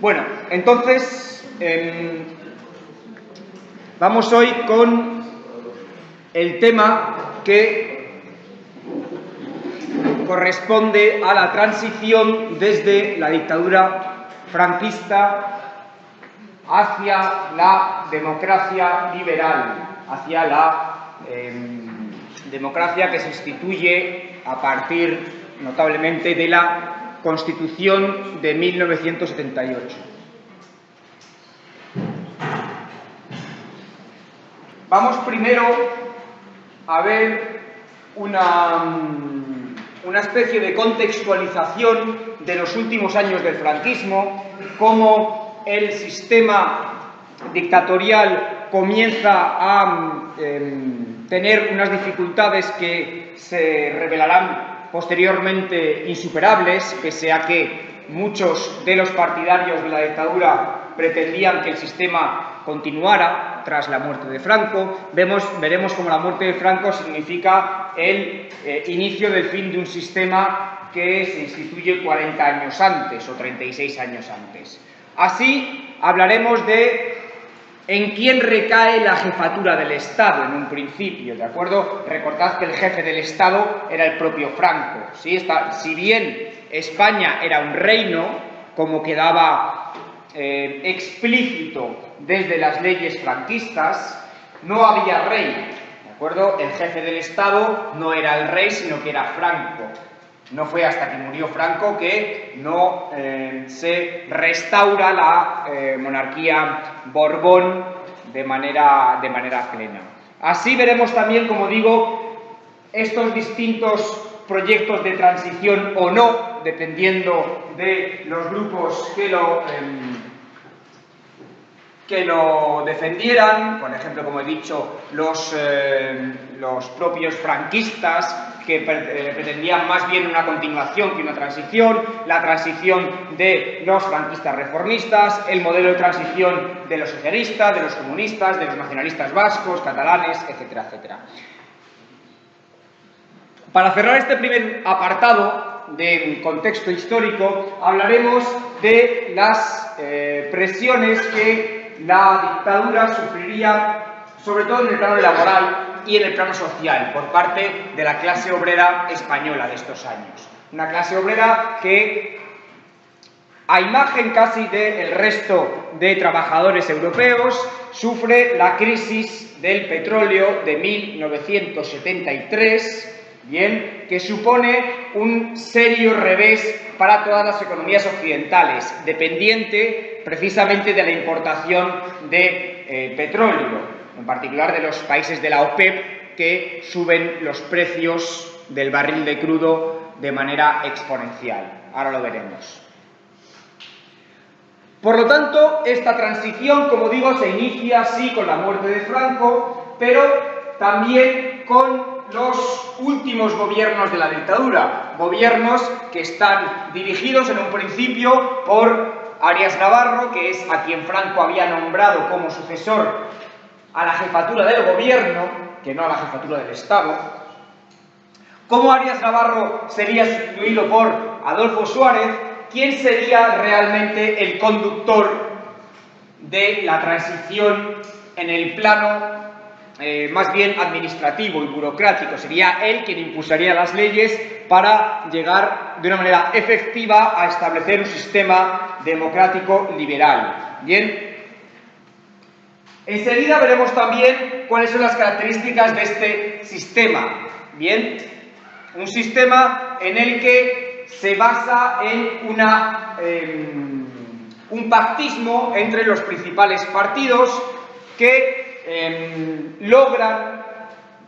Bueno, entonces vamos hoy con el tema que corresponde a la transición desde la dictadura franquista hacia la democracia liberal, hacia la democracia que se instituye a partir, notablemente, de la Constitución de 1978. Vamos primero a ver una especie de contextualización de los últimos años del franquismo, cómo el sistema dictatorial comienza a tener unas dificultades que se revelarán posteriormente insuperables, pese a que muchos de los partidarios de la dictadura pretendían que el sistema continuara tras la muerte de Franco. Veremos cómo la muerte de Franco significa el inicio del fin de un sistema que se instituye 40 años antes o 36 años antes. Así hablaremos de en quién recae la jefatura del Estado en un principio, ¿de acuerdo? Recordad que el jefe del Estado era el propio Franco, ¿sí? Si bien España era un reino, como quedaba explícito desde las leyes franquistas, no había rey, ¿de acuerdo? El jefe del Estado no era el rey, sino que era Franco. No fue hasta que murió Franco que no se restaura la monarquía Borbón de manera plena. Así veremos también, como digo, estos distintos proyectos de transición o no, dependiendo de los grupos que lo defendieran, por ejemplo, como he dicho, los propios franquistas, que pretendían más bien una continuación que una transición, la transición de los franquistas reformistas, el modelo de transición de los socialistas, de los comunistas, de los nacionalistas vascos, catalanes, etcétera, etcétera. Para cerrar este primer apartado del contexto histórico, hablaremos de las presiones que la dictadura sufriría, sobre todo en el plano laboral y en el plano social, por parte de la clase obrera española de estos años. Una clase obrera que, a imagen casi del resto de trabajadores europeos, sufre la crisis del petróleo de 1973, bien, que supone un serio revés para todas las economías occidentales, dependiente precisamente de la importación de petróleo, en particular de los países de la OPEP, que suben los precios del barril de crudo de manera exponencial. Ahora lo veremos. Por lo tanto, esta transición, como digo, se inicia así con la muerte de Franco, pero también con los últimos gobiernos de la dictadura, gobiernos que están dirigidos en un principio por Arias Navarro, que es a quien Franco había nombrado como sucesor a la jefatura del gobierno, que no a la jefatura del Estado. ¿Cómo Arias Navarro sería sustituido por Adolfo Suárez? ¿Quién sería realmente el conductor de la transición en el plano más bien administrativo y burocrático? Sería él quien impulsaría las leyes para llegar de una manera efectiva a establecer un sistema democrático liberal. Bien. Enseguida veremos también cuáles son las características de este sistema. Bien, un sistema en el que se basa en un pactismo entre los principales partidos que logran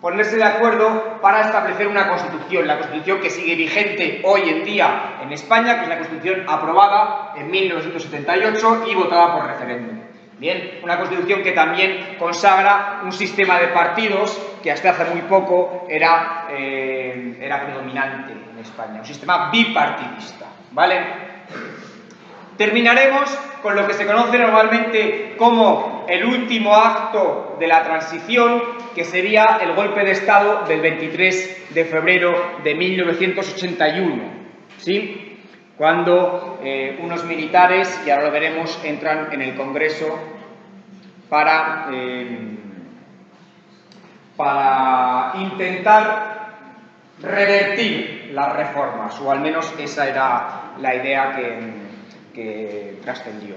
ponerse de acuerdo para establecer una constitución, la constitución que sigue vigente hoy en día en España, que es la constitución aprobada en 1978 y votada por referéndum. Bien, una constitución que también consagra un sistema de partidos que hasta hace muy poco era predominante en España, un sistema bipartidista, ¿vale? Terminaremos con lo que se conoce normalmente como el último acto de la transición, que sería el golpe de Estado del 23 de febrero de 1981, ¿sí? cuando unos militares, y ahora lo veremos, entran en el Congreso para intentar revertir las reformas, o al menos esa era la idea que trascendió.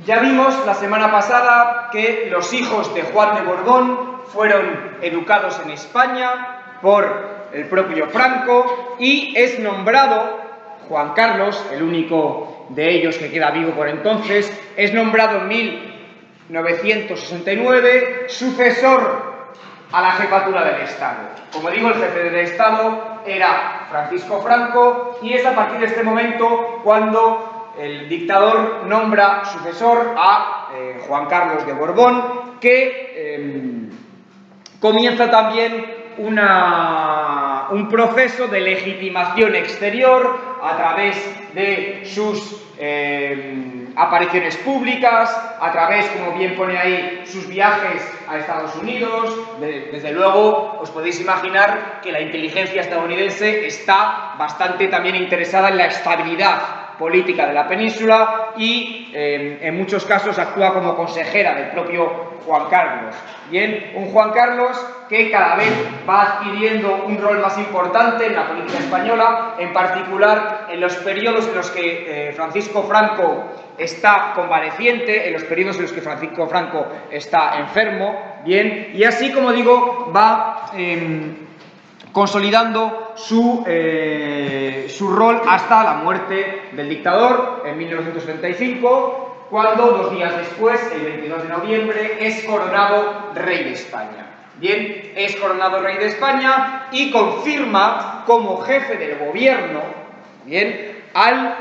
Ya vimos la semana pasada que los hijos de Juan de Borbón fueron educados en España por el propio Franco y es nombrado Juan Carlos, el único de ellos que queda vivo por entonces, es nombrado en 1969 sucesor a la jefatura del Estado. Como digo, el jefe del Estado era Francisco Franco y es a partir de este momento cuando el dictador nombra sucesor a Juan Carlos de Borbón, que comienza también un proceso de legitimación exterior a través de sus apariciones públicas, a través, como bien pone ahí, sus viajes a Estados Unidos. Desde luego, os podéis imaginar que la inteligencia estadounidense está bastante también interesada en la estabilidad política de la península y en muchos casos actúa como consejera del propio Juan Carlos. Bien, un Juan Carlos que cada vez va adquiriendo un rol más importante en la política española, en particular en los periodos en los que Francisco Franco está convaleciente, en los periodos en los que Francisco Franco está enfermo, bien, y así, como digo, va consolidando su rol hasta la muerte del dictador en 1975, cuando 2 días después, el 22 de noviembre, es coronado rey de España. Bien, es coronado rey de España y confirma como jefe del gobierno, bien, al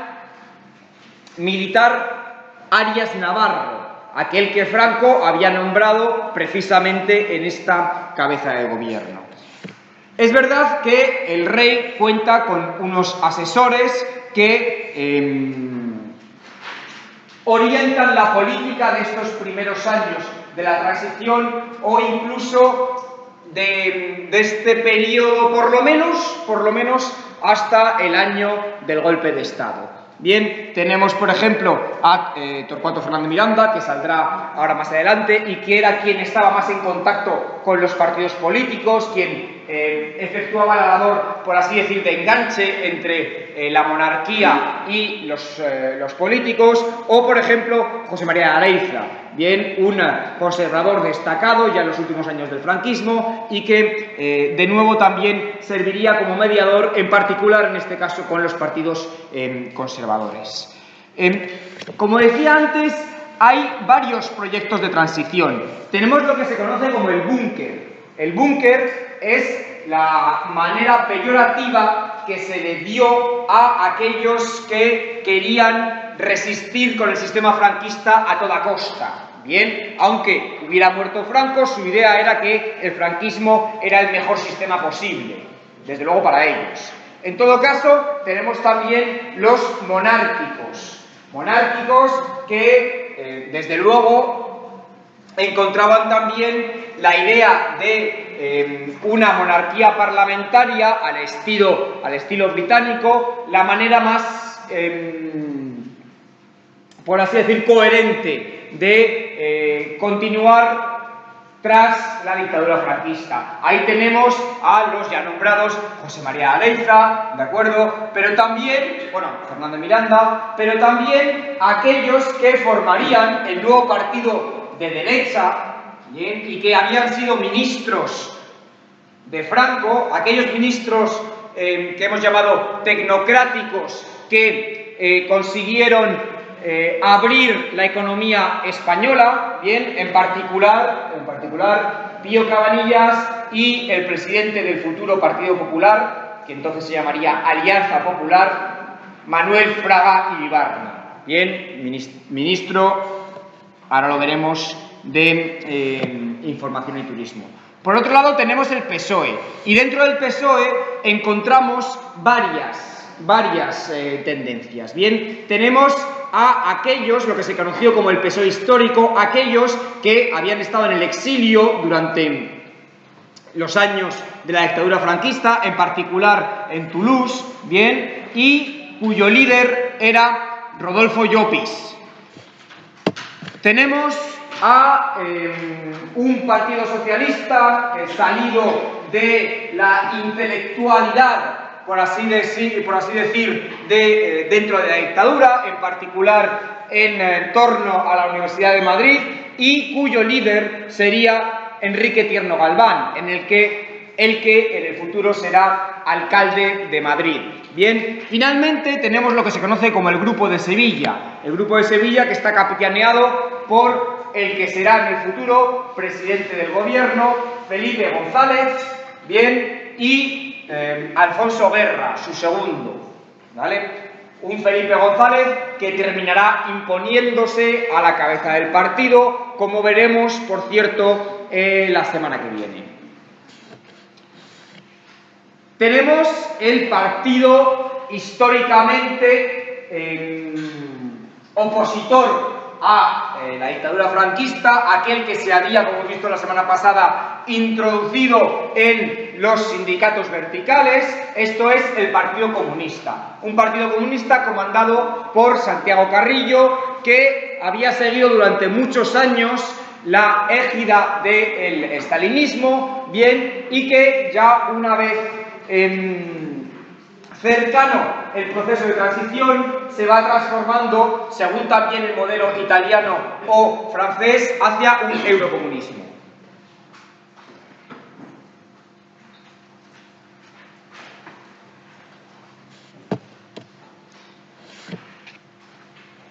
militar Arias Navarro, aquel que Franco había nombrado precisamente en esta cabeza de gobierno. Es verdad que el rey cuenta con unos asesores que orientan la política de estos primeros años de la transición o incluso de este periodo, por lo menos hasta el año del golpe de Estado. Bien, tenemos por ejemplo a Torcuato Fernández Miranda, que saldrá ahora más adelante y que era quien estaba más en contacto con los partidos políticos, quien efectuaba la labor, por así decir, de enganche entre la monarquía y los políticos, o por ejemplo José María Aleiza, bien, un conservador destacado ya en los últimos años del franquismo y que de nuevo también serviría como mediador, en particular en este caso con los partidos conservadores. Como decía antes, hay varios proyectos de transición. Tenemos lo que se conoce como el búnker. El búnker es la manera peyorativa que se le dio a aquellos que querían resistir con el sistema franquista a toda costa. Bien, aunque hubiera muerto Franco, su idea era que el franquismo era el mejor sistema posible, desde luego para ellos. En todo caso, tenemos también los monárquicos que, desde luego, encontraban también la idea de una monarquía parlamentaria al estilo británico, la manera más, por así decir, coherente de continuar tras la dictadura franquista. Ahí tenemos a los ya nombrados José María Aleiza, ¿de acuerdo? Pero también, bueno, Fernández Miranda, pero también aquellos que formarían el nuevo partido de derecha, ¿bien? Y que habían sido ministros de Franco, aquellos ministros que hemos llamado tecnocráticos, que consiguieron abrir la economía española, bien, en particular Pío Cabanillas y el presidente del futuro Partido Popular, que entonces se llamaría Alianza Popular, Manuel Fraga Iribarne, bien, ministro, ahora lo veremos, de Información y Turismo. Por otro lado tenemos el PSOE, y dentro del PSOE encontramos varias tendencias. Bien, tenemos a aquellos, lo que se conoció como el PSOE histórico, aquellos que habían estado en el exilio durante los años de la dictadura franquista, en particular en Toulouse, bien, y cuyo líder era Rodolfo Llopis. Tenemos a un partido socialista salido de la intelectualidad, por así decir, dentro de la dictadura, en particular en torno a la Universidad de Madrid, y cuyo líder sería Enrique Tierno Galván, el que en el futuro será alcalde de Madrid. Bien, finalmente tenemos lo que se conoce como el Grupo de Sevilla. El Grupo de Sevilla, que está capitaneado por el que será en el futuro presidente del gobierno, Felipe González, bien, y Alfonso Guerra, su segundo, ¿vale? Un Felipe González que terminará imponiéndose a la cabeza del partido, como veremos, por cierto, la semana que viene. Tenemos el partido históricamente opositor a la dictadura franquista, aquel que se había, como hemos visto la semana pasada, introducido en los sindicatos verticales, esto es el Partido Comunista. Un Partido Comunista comandado por Santiago Carrillo, que había seguido durante muchos años la égida del estalinismo, bien, y que ya una vez cercano el proceso de transición se va transformando, según también el modelo italiano o francés, hacia un eurocomunismo.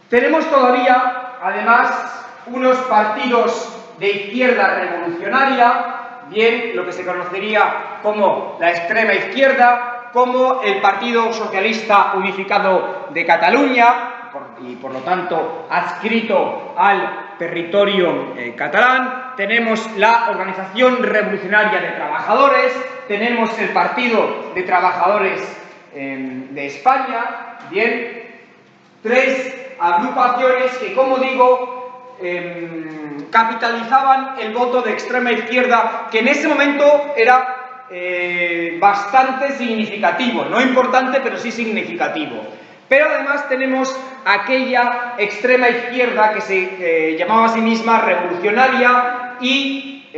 Tenemos todavía, además, unos partidos de izquierda revolucionaria, bien, lo que se conocería como la extrema izquierda, como el Partido Socialista Unificado de Cataluña, y por lo tanto adscrito al territorio catalán. Tenemos la Organización Revolucionaria de Trabajadores, tenemos el Partido de Trabajadores de España, bien, tres agrupaciones que, como digo, capitalizaban el voto de extrema izquierda, que en ese momento era bastante significativo, no importante, pero sí significativo. Pero además tenemos aquella extrema izquierda que se llamaba a sí misma revolucionaria y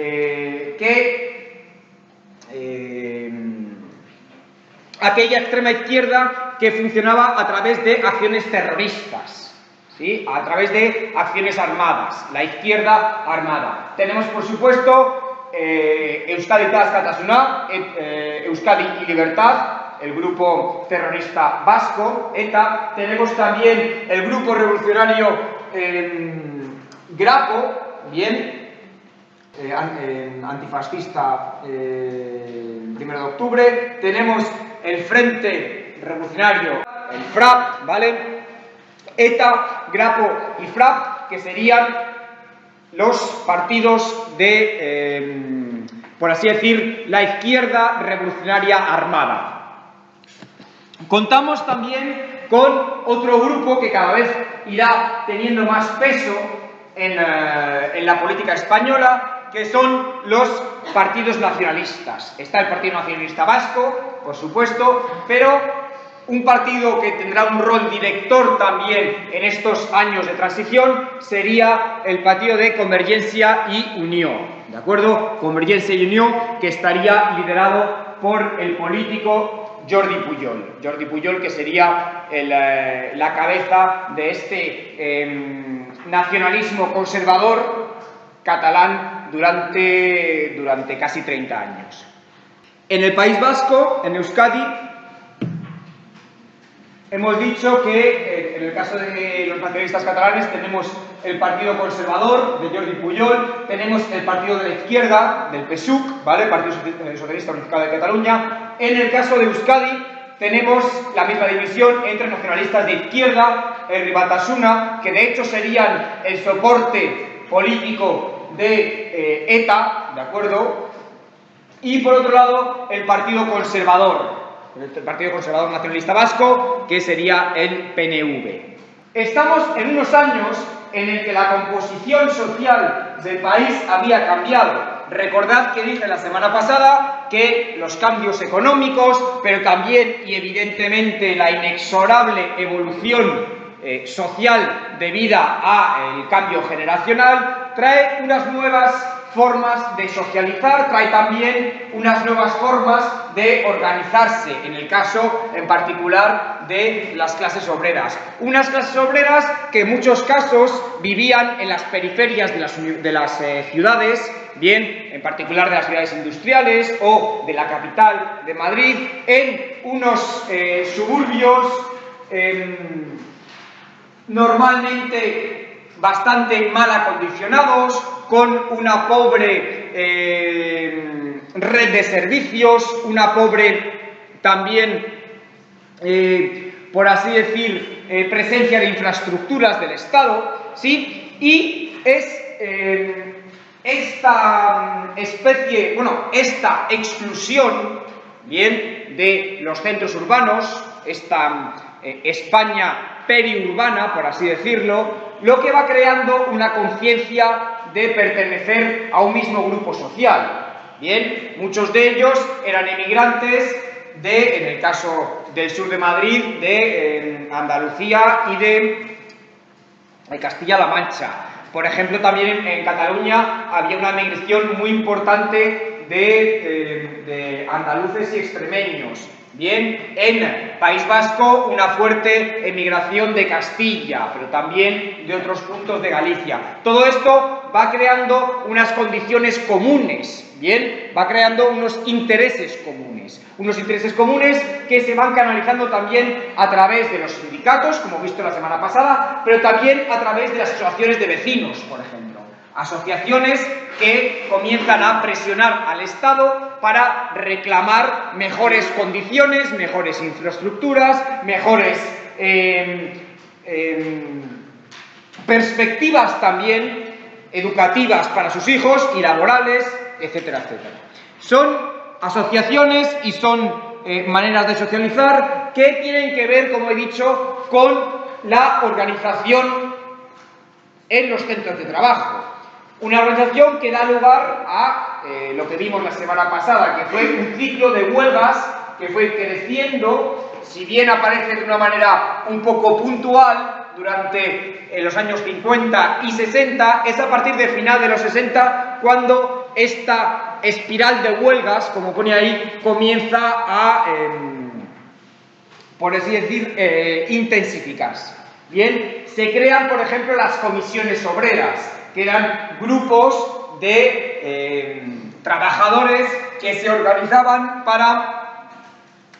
aquella extrema izquierda que funcionaba a través de acciones terroristas, ¿sí? A través de acciones armadas, la izquierda armada. Tenemos, por supuesto, Euskadi Askatasuna, Euskadi y Libertad, el grupo terrorista vasco, ETA. Tenemos también el grupo revolucionario Grapo, bien, antifascista, 1 de octubre. Tenemos el Frente Revolucionario, el FRAP, ¿vale? ETA, Grapo y FRAP, que serían los partidos de, por así decir, la izquierda revolucionaria armada. Contamos también con otro grupo que cada vez irá teniendo más peso en la política española, que son los partidos nacionalistas. Está el Partido Nacionalista Vasco, por supuesto, pero un partido que tendrá un rol director también en estos años de transición sería el Partido de Convergencia y Unió, ¿de acuerdo? Convergencia y Unió, que estaría liderado por el político Jordi Pujol. Jordi Pujol, que sería la cabeza de este nacionalismo conservador catalán durante casi 30 años. En el País Vasco, en Euskadi, hemos dicho que en el caso de los nacionalistas catalanes tenemos el Partido Conservador de Jordi Pujol, tenemos el Partido de la Izquierda del PSUC, ¿vale? El Partido Socialista Unificado de Cataluña. En el caso de Euskadi tenemos la misma división entre nacionalistas de izquierda, el Batasuna, que de hecho serían el soporte político de ETA, ¿de acuerdo? Y por otro lado, el Partido Conservador, el Partido Conservador Nacionalista Vasco, que sería el PNV. Estamos en unos años en el que la composición social del país había cambiado. Recordad que dije la semana pasada que los cambios económicos, pero también y evidentemente la inexorable evolución social debida al cambio generacional, trae unas nuevas formas de socializar, trae también unas nuevas formas de organizarse, en el caso en particular de las clases obreras. Unas clases obreras que en muchos casos vivían en las periferias de las ciudades, bien, en particular de las ciudades industriales o de la capital de Madrid, en unos suburbios normalmente bastante mal acondicionados, con una pobre red de servicios, una pobre también, por así decir, presencia de infraestructuras del Estado, ¿sí? Y es esta especie, bueno, esta exclusión, bien, de los centros urbanos, esta España periurbana, por así decirlo, lo que va creando una conciencia de pertenecer a un mismo grupo social. Bien, muchos de ellos eran emigrantes en el caso del sur de Madrid, de Andalucía y de Castilla-La Mancha. Por ejemplo, también en Cataluña había una migración muy importante de andaluces y extremeños. Bien, en País Vasco una fuerte emigración de Castilla, pero también de otros puntos de Galicia. Todo esto va creando unas condiciones comunes, bien, va creando unos intereses comunes que se van canalizando también a través de los sindicatos, como hemos visto la semana pasada, pero también a través de las asociaciones de vecinos, por ejemplo. Asociaciones que comienzan a presionar al Estado para reclamar mejores condiciones, mejores infraestructuras, mejores perspectivas también educativas para sus hijos y laborales, etcétera, etcétera. Son asociaciones y son maneras de socializar que tienen que ver, como he dicho, con la organización en los centros de trabajo. Una organización que da lugar a lo que vimos la semana pasada, que fue un ciclo de huelgas que fue creciendo, si bien aparece de una manera un poco puntual durante los años 50 y 60, es a partir del final de los 60 cuando esta espiral de huelgas, como pone ahí, comienza a, por así decir, intensificarse. Bien, se crean, por ejemplo, las comisiones obreras, que eran grupos de trabajadores que se organizaban para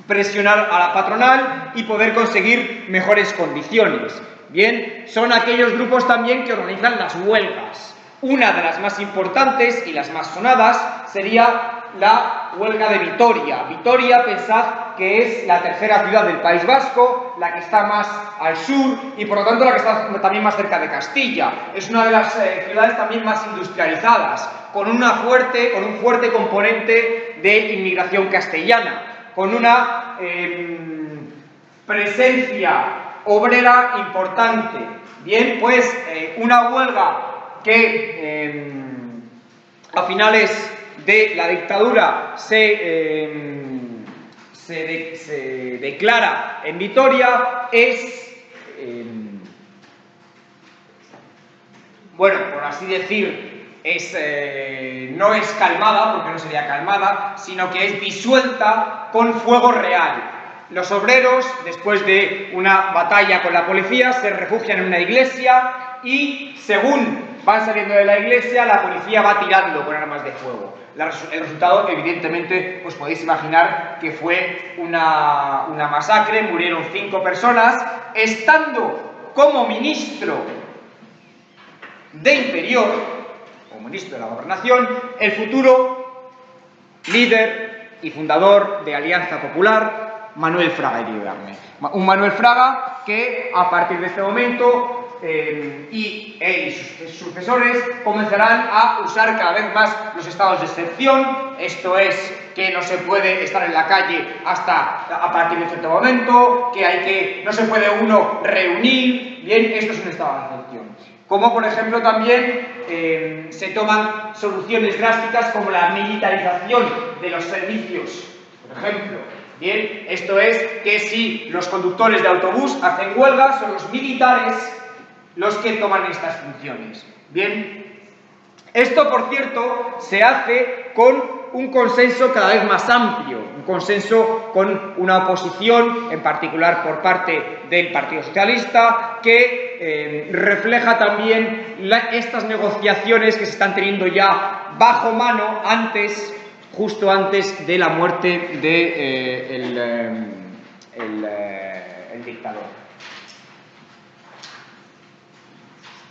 presionar a la patronal y poder conseguir mejores condiciones. Bien, son aquellos grupos también que organizan las huelgas. Una de las más importantes y las más sonadas sería la huelga de Vitoria. Vitoria, pensad que es la tercera ciudad del País Vasco, la que está más al sur y por lo tanto la que está también más cerca de Castilla. Es una de las ciudades también más industrializadas, con un fuerte componente de inmigración castellana, con una presencia obrera importante. Bien, pues una huelga que a finales de la dictadura se declara en Vitoria es, bueno, por así decir, no es calmada, porque no sería calmada, sino que es disuelta con fuego real. Los obreros, después de una batalla con la policía, se refugian en una iglesia y, según van saliendo de la iglesia, la policía va tirando con armas de fuego. El resultado, evidentemente, os podéis imaginar que fue una masacre, murieron 5 personas, estando como ministro de Interior, o ministro de la Gobernación, el futuro líder y fundador de Alianza Popular, Manuel Fraga Iribarne. Un Manuel Fraga que, a partir de este momento, y sus sucesores comenzarán a usar cada vez más los estados de excepción. Esto es que no se puede estar en la calle hasta a partir de cierto momento, que no se puede uno reunir, Bien, esto es un estado de excepción. Como, por ejemplo, también se toman soluciones drásticas como la militarización de los servicios, por ejemplo. Bien, esto es que si los conductores de autobús hacen huelga, son los militares los que toman estas funciones. Bien, esto, por cierto, se hace con un consenso cada vez más amplio, un consenso con una oposición, en particular por parte del Partido Socialista, que refleja también estas negociaciones que se están teniendo ya bajo mano justo antes de la muerte del dictador.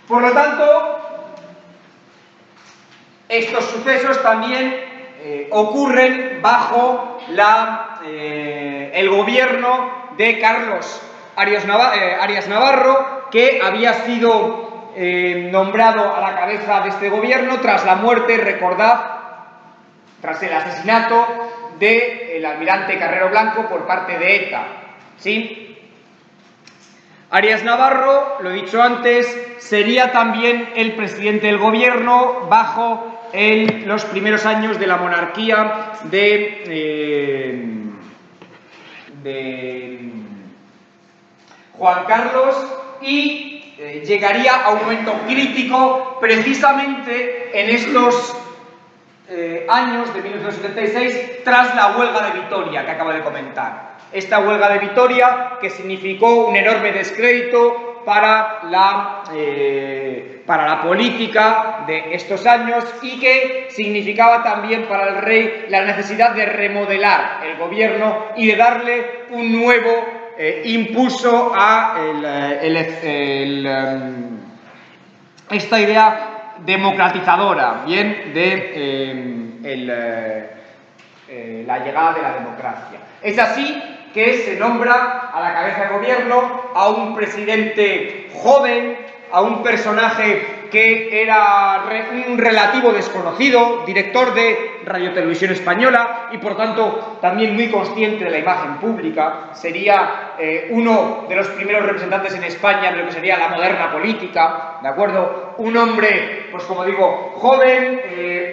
Por lo tanto, estos sucesos también ocurren bajo el gobierno de Carlos Arias Navarro, que había sido nombrado a la cabeza de este gobierno tras la muerte, recordad, tras el asesinato del almirante Carrero Blanco por parte de ETA. ¿Sí? Arias Navarro, lo he dicho antes, sería también el presidente del gobierno bajo los primeros años de la monarquía de Juan Carlos y llegaría a un momento crítico precisamente en estos años de 1976 tras la huelga de Vitoria que acabo de comentar. Esta huelga de Vitoria que significó un enorme descrédito para la política de estos años y que significaba también para el rey la necesidad de remodelar el gobierno y de darle un nuevo impulso a esta idea democratizadora, bien, de la llegada de la democracia. Es así que se nombra a la cabeza del gobierno a un presidente joven, a un personaje que era un relativo desconocido, director de Radio Televisión Española y por tanto también muy consciente de la imagen pública. Sería uno de los primeros representantes en España de lo que sería la moderna política, ¿de acuerdo? Un hombre, pues como digo, joven,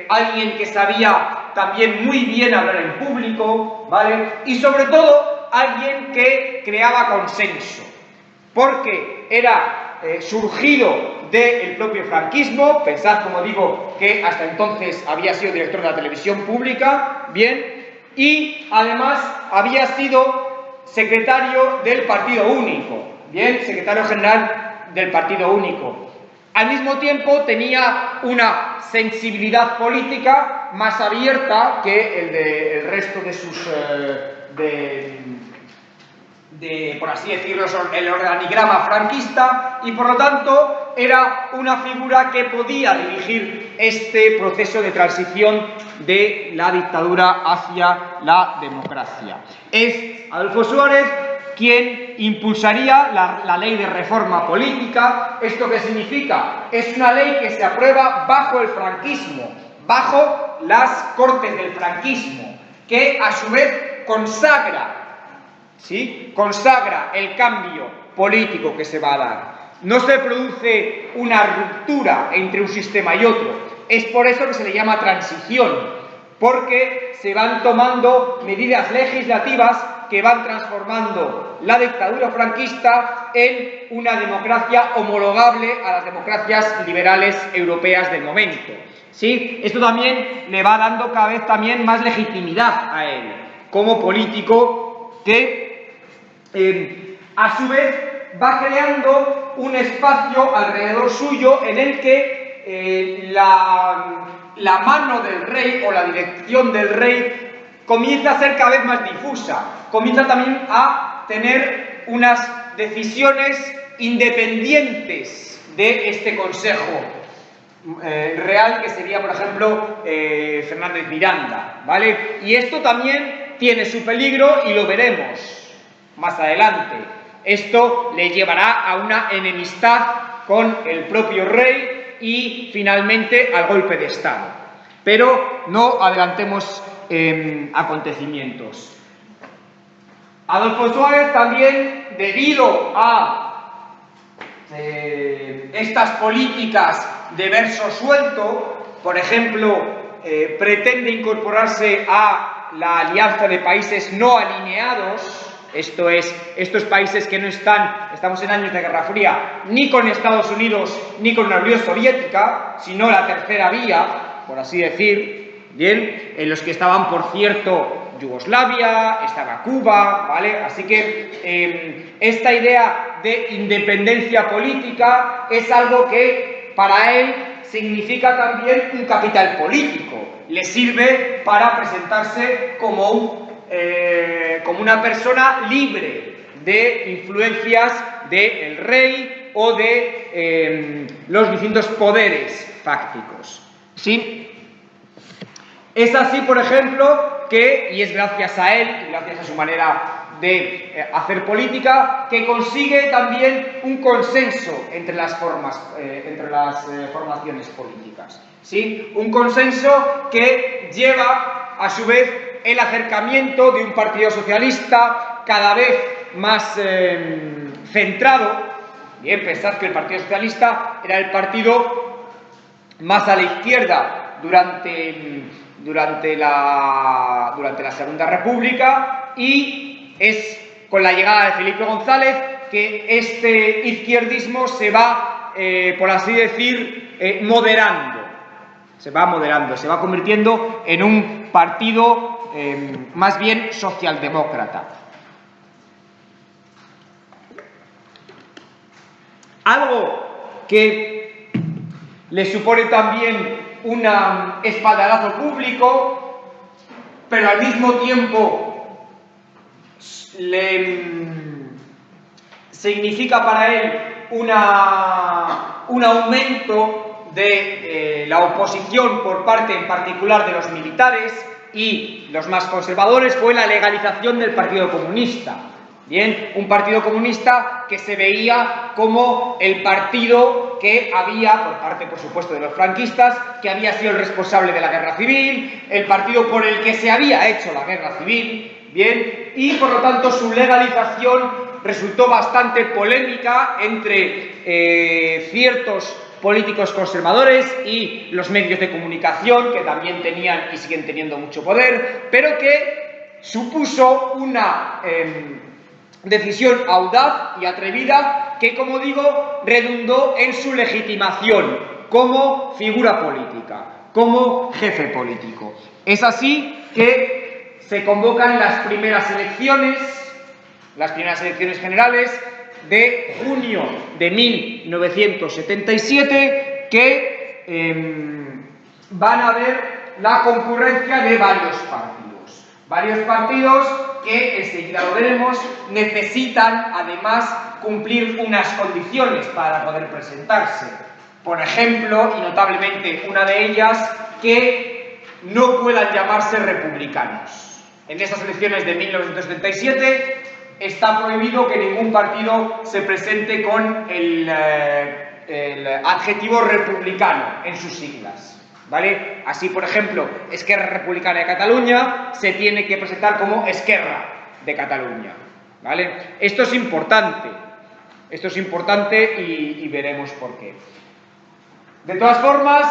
alguien que sabía también muy bien hablar en público, ¿vale? Y sobre todo, alguien que creaba consenso, porque era surgido del propio franquismo. Pensad, como digo, que hasta entonces había sido director de la televisión pública, bien, y además había sido secretario del Partido Único, bien, secretario general del Partido Único. Al mismo tiempo tenía una sensibilidad política más abierta que el resto de sus por así decirlo, el organigrama franquista, y por lo tanto era una figura que podía dirigir este proceso de transición de la dictadura hacia la democracia. Es Adolfo Suárez quien impulsaría la ley de reforma política. ¿Esto qué significa? Es una ley que se aprueba bajo el franquismo, bajo las Cortes del franquismo, que a su vez consagra el cambio político que se va a dar. No se produce una ruptura entre un sistema y otro. Es por eso que se le llama transición, porque se van tomando medidas legislativas que van transformando la dictadura franquista en una democracia homologable a las democracias liberales europeas del momento. ¿Sí? Esto también le va dando cada vez también más legitimidad a él como político que a su vez va creando un espacio alrededor suyo en el que la mano del rey o la dirección del rey comienza a ser cada vez más difusa, comienza también a tener unas decisiones independientes de este consejo real que sería, por ejemplo, Fernández Miranda, ¿vale? Y esto también tiene su peligro y lo veremos más adelante. Esto le llevará a una enemistad con el propio rey y finalmente al golpe de Estado. Pero no adelantemos acontecimientos. Adolfo Suárez también, debido a estas políticas de verso suelto. Por ejemplo, pretende incorporarse a la Alianza de Países No Alineados. Esto es, estos países que no están, estamos en años de Guerra Fría, ni con Estados Unidos ni con la Unión Soviética, sino la tercera vía, por así decir, bien, en los que estaban, por cierto, Yugoslavia, estaba Cuba, ¿vale? Así que esta idea de independencia política es algo que para él significa también un capital político. Le sirve para presentarse como una persona libre de influencias del rey o de los distintos poderes fácticos. ¿Sí? Es así, por ejemplo, y es gracias a él, y gracias a su manera de hacer política, que consigue también un consenso entre las formaciones políticas. ¿Sí? Un consenso que lleva, a su vez, el acercamiento de un partido socialista cada vez más centrado. Bien, pensad que el Partido Socialista era el partido más a la izquierda durante la Segunda República, y es con la llegada de Felipe González que este izquierdismo se va, por así decir, moderando. Se va convirtiendo en un partido más bien socialdemócrata. Algo que le supone también un espaldarazo público, pero al mismo tiempo significa para él un aumento de la oposición por parte en particular de los militares y los más conservadores, fue la legalización del Partido Comunista. Bien, un partido comunista que se veía como el partido que había, por parte por supuesto de los franquistas, que había sido el responsable de la guerra civil, el partido por el que se había hecho la guerra civil, bien, y por lo tanto su legalización resultó bastante polémica entre ciertos políticos conservadores y los medios de comunicación, que también tenían y siguen teniendo mucho poder, pero que supuso una decisión audaz y atrevida que, como digo, redundó en su legitimación como figura política, como jefe político. Es así que se convocan las primeras elecciones generales de junio de 1977, que van a ver la concurrencia de varios partidos que, enseguida lo veremos, necesitan además cumplir unas condiciones para poder presentarse. Por ejemplo, y notablemente una de ellas, que no puedan llamarse republicanos. En estas elecciones de 1977 está prohibido que ningún partido se presente con el adjetivo republicano en sus siglas, ¿vale? Así, por ejemplo, Esquerra Republicana de Cataluña se tiene que presentar como Esquerra de Cataluña, ¿vale? Esto es importante y veremos por qué. De todas formas,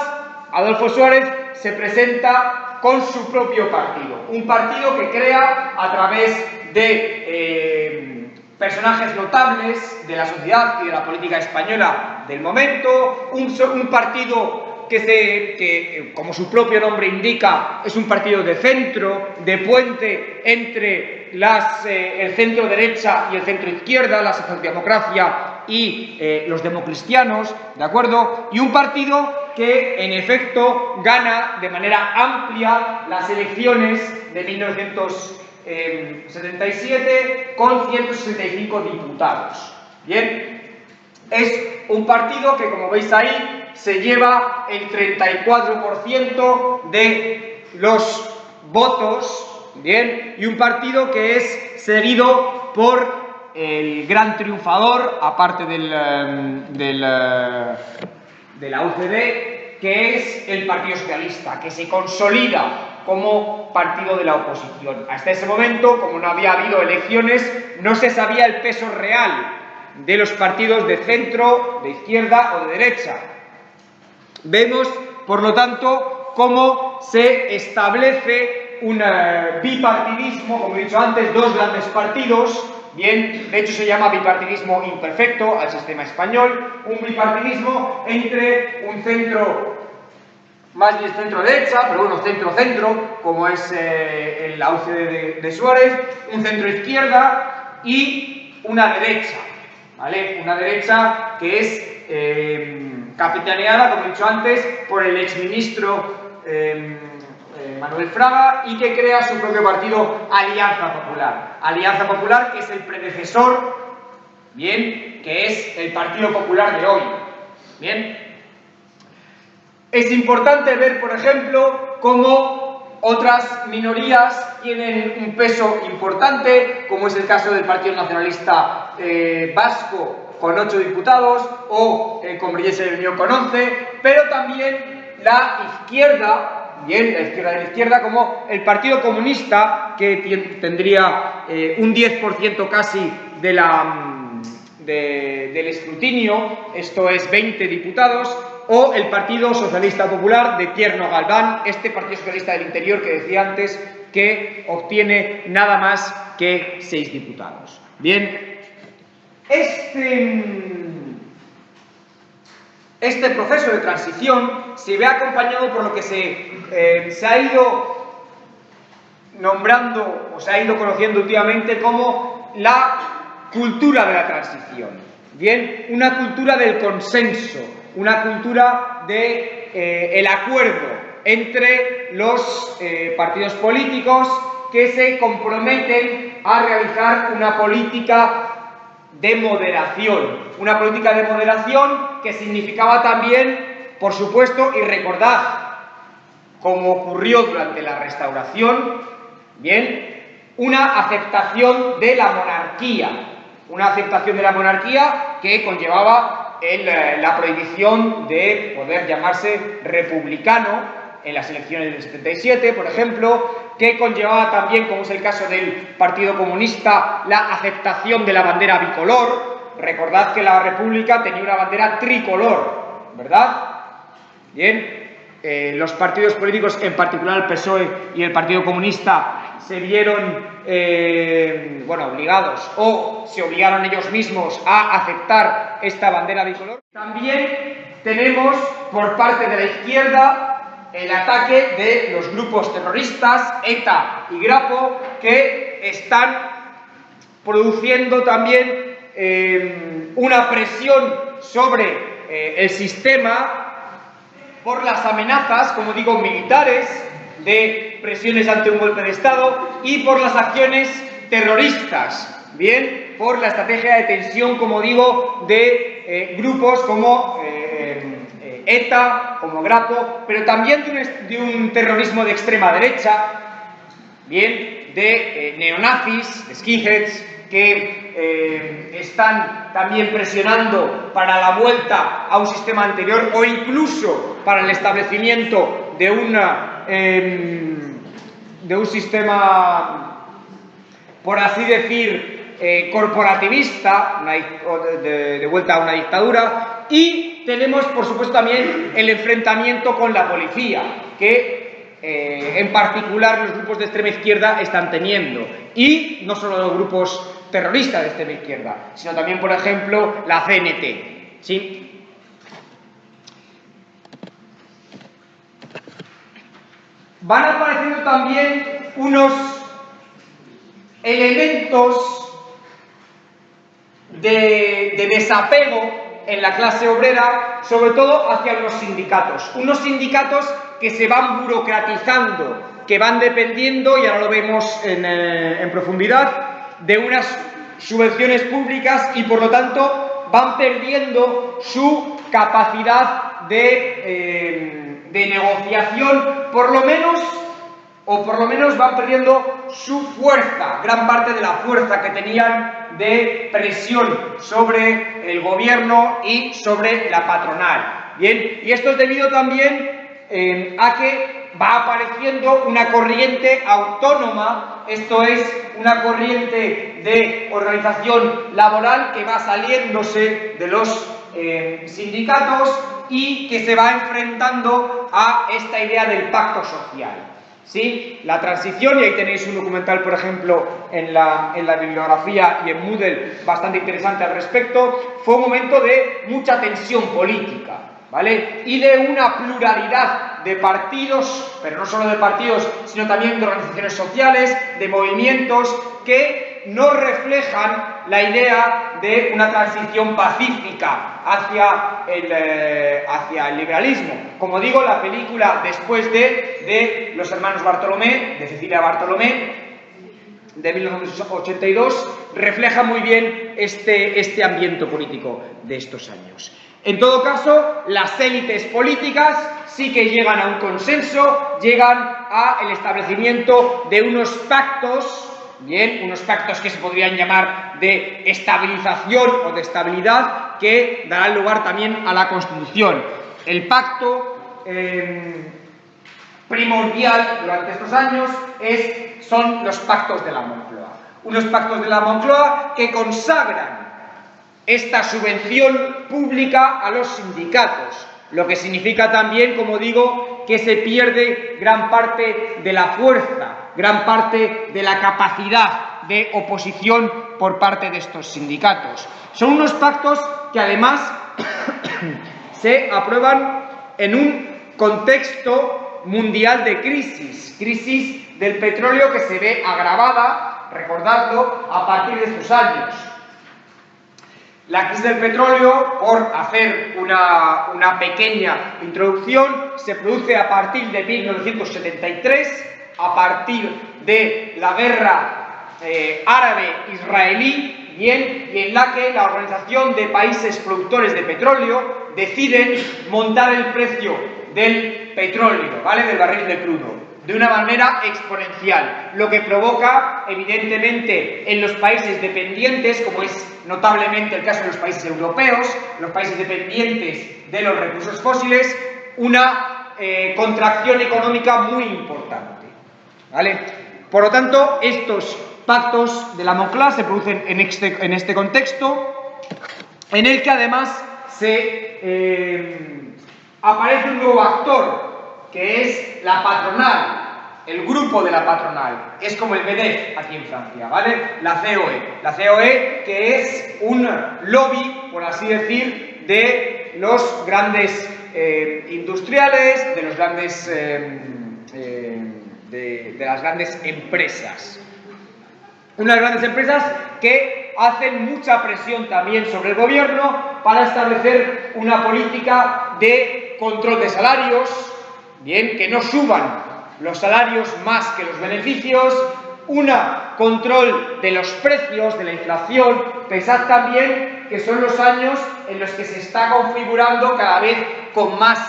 Adolfo Suárez se presenta con su propio partido, un partido que crea a través de personajes notables de la sociedad y de la política española del momento, un partido que, como su propio nombre indica, es un partido de centro, de puente entre el centro derecha y el centro izquierda, la socialdemocracia y los democristianos, ¿de acuerdo? Y un partido que, en efecto, gana de manera amplia las elecciones de 1977 con 165 diputados. Bien, es un partido que, como veis ahí, se lleva el 34% de los votos, bien, y un partido que es seguido por el gran triunfador, aparte de la UCD, que es el Partido Socialista, que se consolida como partido de la oposición. Hasta ese momento, como no había habido elecciones, no se sabía el peso real de los partidos de centro, de izquierda o de derecha. Vemos, por lo tanto, cómo se establece un bipartidismo, como he dicho antes, dos grandes partidos. Bien, de hecho se llama bipartidismo imperfecto al sistema español, un bipartidismo entre un centro, más bien centro-derecha, pero bueno, centro-centro, como es el auce de Suárez, un centro-izquierda y una derecha, ¿vale? Una derecha que es capitaneada, como he dicho antes, por el exministro Manuel Fraga, y que crea su propio partido Alianza Popular. Alianza Popular, que es el predecesor, bien, que es el Partido Popular de hoy. Bien. Es importante ver, por ejemplo, cómo otras minorías tienen un peso importante, como es el caso del Partido Nacionalista Vasco con 8 diputados, o el Convergencia y Unión con 11, pero también la izquierda. Bien, la izquierda de la izquierda, como el Partido Comunista, que tendría un 10% casi del escrutinio, esto es 20 diputados, o el Partido Socialista Popular de Tierno Galván, este Partido Socialista del Interior que decía antes, que obtiene nada más que 6 diputados. Bien, este proceso de transición se ve acompañado por lo que se ha ido nombrando o se ha ido conociendo últimamente como la cultura de la transición. Bien, una cultura del consenso, una cultura del acuerdo entre los partidos políticos que se comprometen a realizar una política de moderación. Una política de moderación que significaba también, por supuesto, y recordad, como ocurrió durante la Restauración, bien, una aceptación de la monarquía. Una aceptación de la monarquía que conllevaba la prohibición de poder llamarse republicano en las elecciones del 77, por ejemplo, que conllevaba también, como es el caso del Partido Comunista, la aceptación de la bandera bicolor. Recordad que la República tenía una bandera tricolor, ¿verdad? Bien, los partidos políticos, en particular el PSOE y el Partido Comunista, se vieron obligados o se obligaron ellos mismos a aceptar esta bandera bicolor. También tenemos por parte de la izquierda el ataque de los grupos terroristas, ETA y Grapo, que están produciendo también una presión sobre el sistema por las amenazas, como digo, militares, de presiones ante un golpe de Estado y por las acciones terroristas, bien, por la estrategia de tensión, como digo, de grupos como ETA, como Grapo, pero también de un terrorismo de extrema derecha, bien, de neonazis, de skinheads, que están también presionando para la vuelta a un sistema anterior o incluso para el establecimiento de un sistema, por así decir, corporativista, de vuelta a una dictadura. Y tenemos, por supuesto, también el enfrentamiento con la policía, que en particular los grupos de extrema izquierda están teniendo. Y no solo los grupos terroristas de extrema izquierda, sino también, por ejemplo, la CNT. ¿Sí? Van apareciendo también unos elementos de desapego en la clase obrera, sobre todo hacia los sindicatos. Unos sindicatos que se van burocratizando, que van dependiendo, y ahora lo vemos en profundidad, de unas subvenciones públicas y por lo tanto van perdiendo su capacidad de negociación, por lo menos van perdiendo su fuerza, gran parte de la fuerza que tenían de presión sobre el gobierno y sobre la patronal. Bien, y esto es debido también a que va apareciendo una corriente autónoma esto es una corriente de organización laboral que va saliéndose de los sindicatos y que se va enfrentando a esta idea del pacto social. ¿Sí? La transición, y ahí tenéis un documental, por ejemplo, en la bibliografía y en Moodle bastante interesante al respecto, fue un momento de mucha tensión política, ¿vale? Y de una pluralidad de partidos, pero no solo de partidos, sino también de organizaciones sociales, de movimientos que no reflejan la idea de una transición pacífica hacia el liberalismo. Como digo, la película Después de los hermanos Bartolomé, de Cecilia Bartolomé, de 1982, refleja muy bien este ambiente político de estos años. En todo caso, las élites políticas sí que llegan a un consenso, llegan al establecimiento de unos pactos, bien, unos pactos que se podrían llamar de estabilización o de estabilidad, que darán lugar también a la Constitución. El pacto primordial durante estos años son los pactos de la Moncloa. Unos pactos de la Moncloa que consagran esta subvención pública a los sindicatos, lo que significa también, como digo, que se pierde gran parte de la fuerza, gran parte de la capacidad de oposición por parte de estos sindicatos. Son unos pactos que además se aprueban en un contexto mundial de crisis del petróleo que se ve agravada, recordadlo, a partir de estos años. La crisis del petróleo, por hacer una pequeña introducción, se produce a partir de 1973, a partir de la guerra árabe-israelí, bien, y en la que la Organización de Países Productores de Petróleo deciden montar el precio del petróleo, ¿vale?, del barril de crudo, de una manera exponencial, lo que provoca, evidentemente, en los países dependientes, como es notablemente el caso de los países europeos, los países dependientes de los recursos fósiles, una contracción económica muy importante, ¿vale? Por lo tanto, estos pactos de la Moncloa se producen en este contexto, en el que además aparece un nuevo actor, que es la patronal, el grupo de la patronal. Es como el MEDEF aquí en Francia, ¿vale? La COE. La COE, que es un lobby, por así decir, de los grandes industriales, de los grandes de las grandes empresas. Unas grandes empresas que hacen mucha presión también sobre el gobierno para establecer una política de control de salarios, bien, que no suban los salarios más que los beneficios, un control de los precios, de la inflación. Pensad también que son los años en los que se está configurando cada vez con más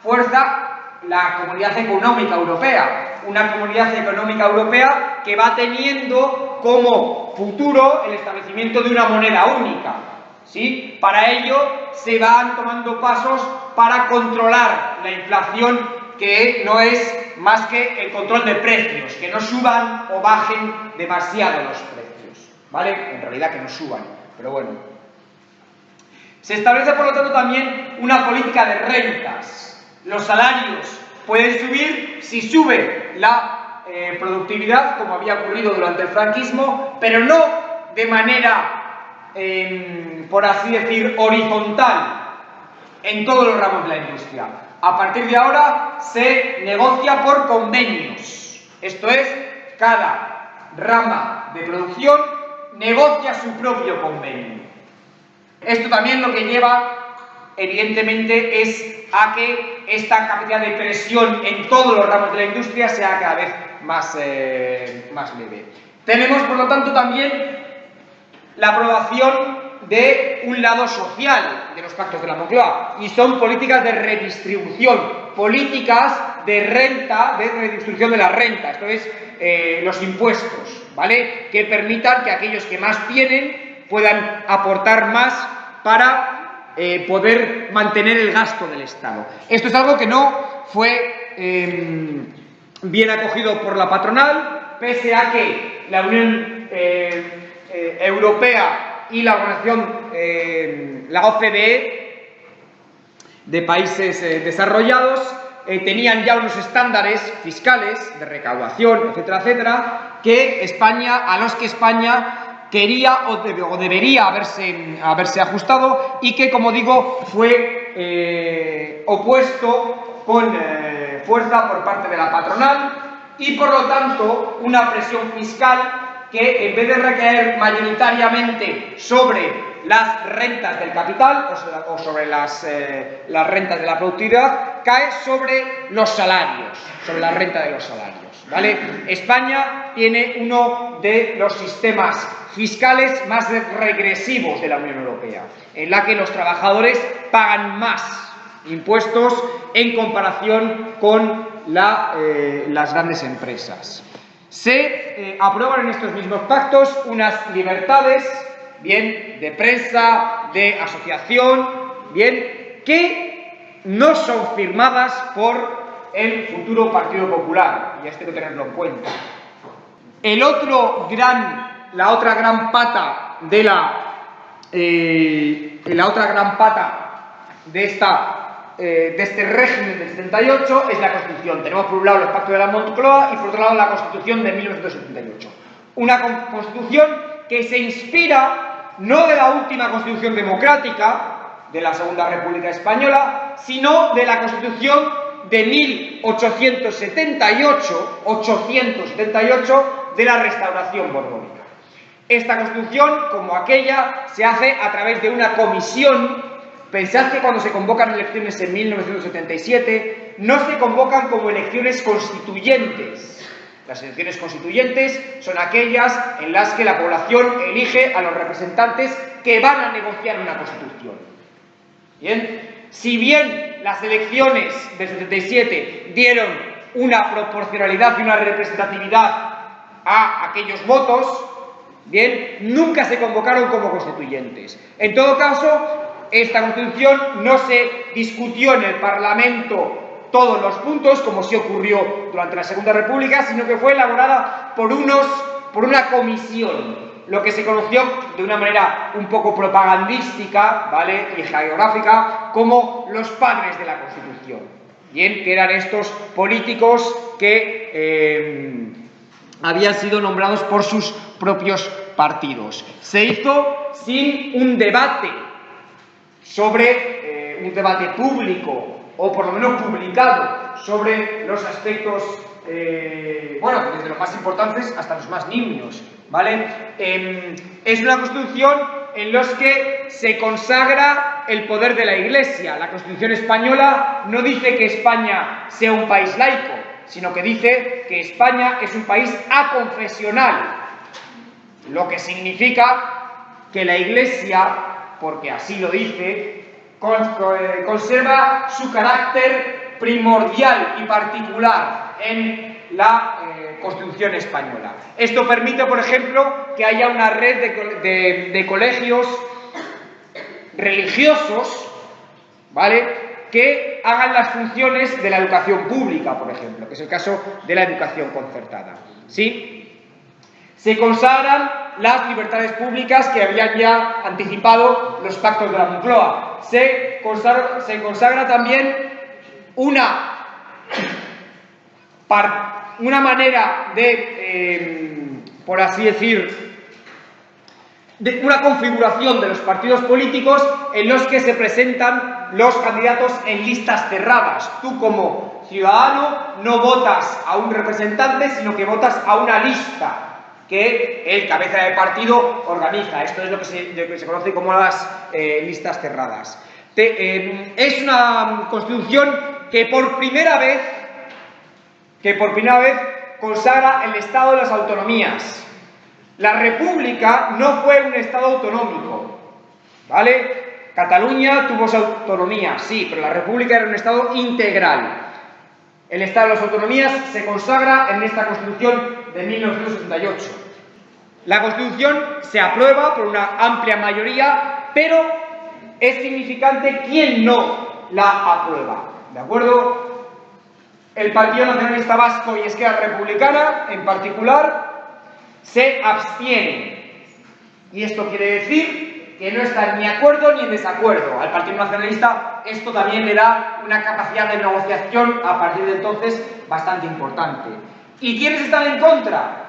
fuerza la Comunidad Económica Europea, una Comunidad Económica Europea que va teniendo como futuro el establecimiento de una moneda única, ¿sí? Para ello se van tomando pasos para controlar la inflación, que no es más que el control de precios, que no suban o bajen demasiado los precios, ¿vale? En realidad que no suban, pero bueno. Se establece, por lo tanto, también una política de rentas. Los salarios pueden subir si sube la productividad, como había ocurrido durante el franquismo, pero no de manera, por así decir, horizontal en todos los ramos de la industria. A partir de ahora se negocia por convenios. Esto es, cada rama de producción negocia su propio convenio. Esto también lo que lleva, evidentemente, es a que esta capacidad de presión en todos los ramos de la industria sea cada vez más leve. Tenemos, por lo tanto, también la aprobación de un lado social de los pactos de la Moncloa, y son políticas de redistribución, políticas de renta, de redistribución de la renta, esto es, los impuestos, ¿vale?, que permitan que aquellos que más tienen puedan aportar más para poder mantener el gasto del Estado. Esto es algo que no fue bien acogido por la patronal, pese a que la Unión Europea y la organización, la OCDE, de países desarrollados, tenían ya unos estándares fiscales de recaudación, etcétera, etcétera, a los que España quería o debería haberse ajustado, y que, como digo, fue opuesto con fuerza por parte de la patronal, y por lo tanto una presión fiscal que, en vez de recaer mayoritariamente sobre las rentas del capital o sobre las rentas de la productividad, cae sobre los salarios, sobre la renta de los salarios, ¿vale? España tiene uno de los sistemas fiscales más regresivos de la Unión Europea, en la que los trabajadores pagan más impuestos en comparación con las grandes empresas. Se aprueban en estos mismos pactos unas libertades, bien, de prensa, de asociación, bien, que no son firmadas por el futuro Partido Popular, y esto hay que tenerlo en cuenta. La otra gran pata de este régimen del 78 es la Constitución. Tenemos por un lado los pactos de la Moncloa y por otro lado la Constitución de 1978. Una Constitución que se inspira no de la última Constitución democrática de la Segunda República Española, sino de la Constitución de 1878 de la Restauración borbónica. Esta Constitución, como aquella, se hace a través de una comisión. Pensad que cuando se convocan elecciones en 1977, no se convocan como elecciones constituyentes. Las elecciones constituyentes son aquellas en las que la población elige a los representantes que van a negociar una constitución. Bien, si bien las elecciones del 77 dieron una proporcionalidad y una representatividad a aquellos votos, bien, nunca se convocaron como constituyentes. En todo caso, esta Constitución no se discutió en el Parlamento todos los puntos, como sí ocurrió durante la Segunda República, sino que fue elaborada por una comisión, lo que se conoció de una manera un poco propagandística, ¿vale?, y geográfica, como los padres de la Constitución. Bien, que eran estos políticos que habían sido nombrados por sus propios partidos. Se hizo sin un debate un debate público, o por lo menos publicado, sobre los aspectos, desde los más importantes hasta los más nimios, ¿vale? Es una Constitución en la que se consagra el poder de la Iglesia. La Constitución española no dice que España sea un país laico, sino que dice que España es un país aconfesional, lo que significa que la Iglesia, porque así lo dice, conserva su carácter primordial y particular en la Constitución española. Esto permite, por ejemplo, que haya una red de colegios religiosos, ¿vale?, que hagan las funciones de la educación pública, por ejemplo, que es el caso de la educación concertada, ¿sí? Se consagran las libertades públicas que habían ya anticipado los pactos de la Moncloa. Se consagra también una manera de, por así decir, de una configuración de los partidos políticos en los que se presentan los candidatos en listas cerradas. Tú, como ciudadano, no votas a un representante, sino que votas a una lista que el cabeza de partido organiza. Esto es lo que se conoce como las listas cerradas. Es una Constitución que por primera vez consagra el Estado de las autonomías. La República no fue un Estado autonómico, ¿vale? Cataluña tuvo su autonomía, sí, pero la República era un Estado integral. El Estado de las autonomías se consagra en esta Constitución de 1978. La Constitución se aprueba por una amplia mayoría, pero es significante quién no la aprueba, ¿de acuerdo? el Partido Nacionalista Vasco y Esquerra Republicana, en particular, se abstienen. Y esto quiere decir que no están ni de acuerdo ni en desacuerdo. Al Partido Nacionalista esto también le da una capacidad de negociación a partir de entonces bastante importante. ¿Y quiénes están en contra?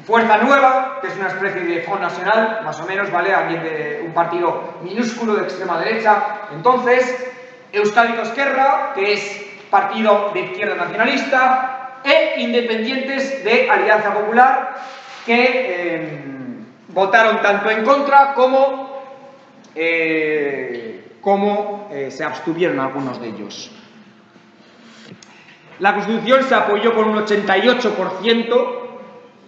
Fuerza Nueva, que es una especie de Front Nacional, más o menos, ¿vale? Alguien de un partido minúsculo de extrema derecha. Entonces, Euskadiko Ezkerra, que es partido de izquierda nacionalista, e independientes de Alianza Popular, que votaron tanto en contra como se abstuvieron algunos de ellos. La Constitución se apoyó con un 88%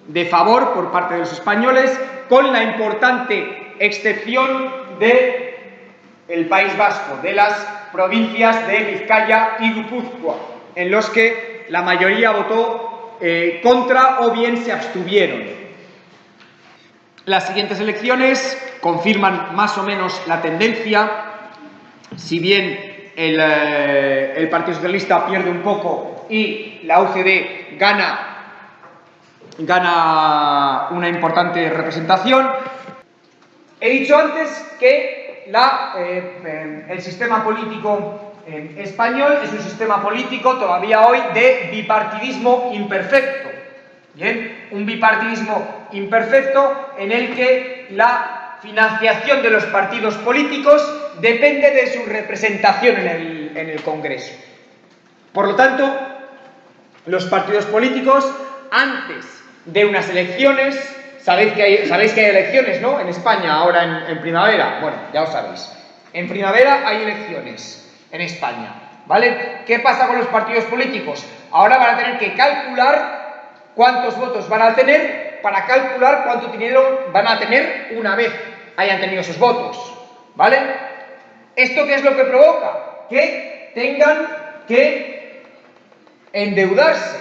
de favor por parte de los españoles, con la importante excepción del País Vasco, de las provincias de Vizcaya y Guipúzcoa, en los que la mayoría votó contra o bien se abstuvieron. Las siguientes elecciones confirman más o menos la tendencia, si bien el Partido Socialista pierde un poco y la UCD gana una importante representación. He dicho antes que el sistema político español es un sistema político todavía hoy de bipartidismo imperfecto. Bien, un bipartidismo imperfecto en el que la financiación de los partidos políticos depende de su representación en el Congreso. Por lo tanto, los partidos políticos, antes de unas elecciones, sabéis que hay elecciones, ¿no? En España, ahora en primavera. Bueno, ya lo sabéis. En primavera hay elecciones en España, ¿vale? ¿Qué pasa con los partidos políticos? Ahora van a tener que calcular cuántos votos van a tener para calcular cuánto dinero van a tener una vez hayan tenido esos votos, ¿vale? ¿Esto qué es lo que provoca? Que tengan que endeudarse,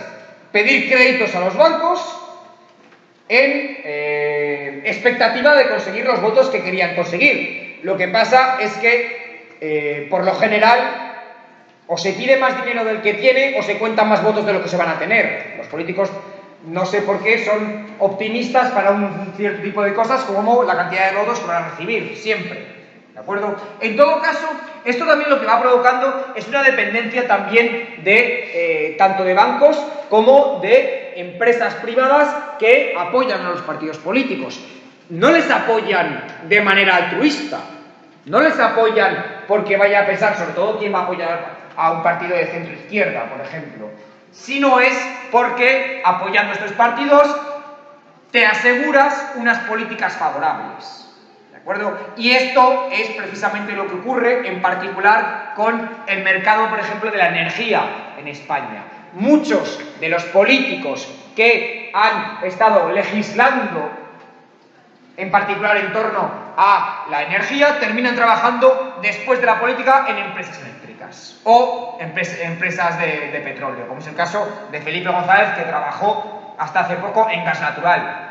pedir créditos a los bancos en expectativa de conseguir los votos que querían conseguir. Lo que pasa es que, por lo general, o se pide más dinero del que tiene o se cuentan más votos de lo que se van a tener. Los políticos, no sé por qué, son optimistas para un cierto tipo de cosas como la cantidad de votos que van a recibir, siempre. ¿De acuerdo? En todo caso, esto también lo que va provocando es una dependencia también de tanto de bancos como de empresas privadas que apoyan a los partidos políticos. No les apoyan de manera altruista, no les apoyan porque vaya a pensar, sobre todo, quién va a apoyar a un partido de centro-izquierda, por ejemplo, sino es porque apoyando estos partidos te aseguras unas políticas favorables. ¿De acuerdo? Y esto es precisamente lo que ocurre en particular con el mercado, por ejemplo, de la energía en España. Muchos de los políticos que han estado legislando, en particular en torno a la energía, terminan trabajando después de la política en empresas eléctricas o empresas de petróleo, como es el caso de Felipe González, que trabajó hasta hace poco en gas natural.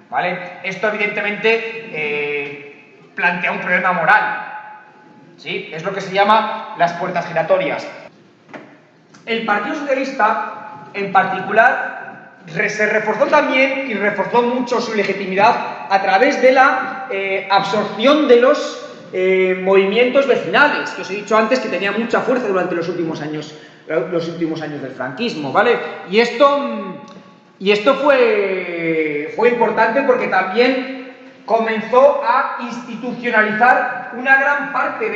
¿Vale? Esto evidentemente plantea un problema moral, ¿sí? Es lo que se llama las puertas giratorias. El Partido Socialista, en particular, se reforzó también y reforzó mucho su legitimidad a través de la absorción de los movimientos vecinales, que os he dicho antes que tenía mucha fuerza durante los últimos años del franquismo, ¿vale? Y esto fue importante porque también comenzó a institucionalizar una gran parte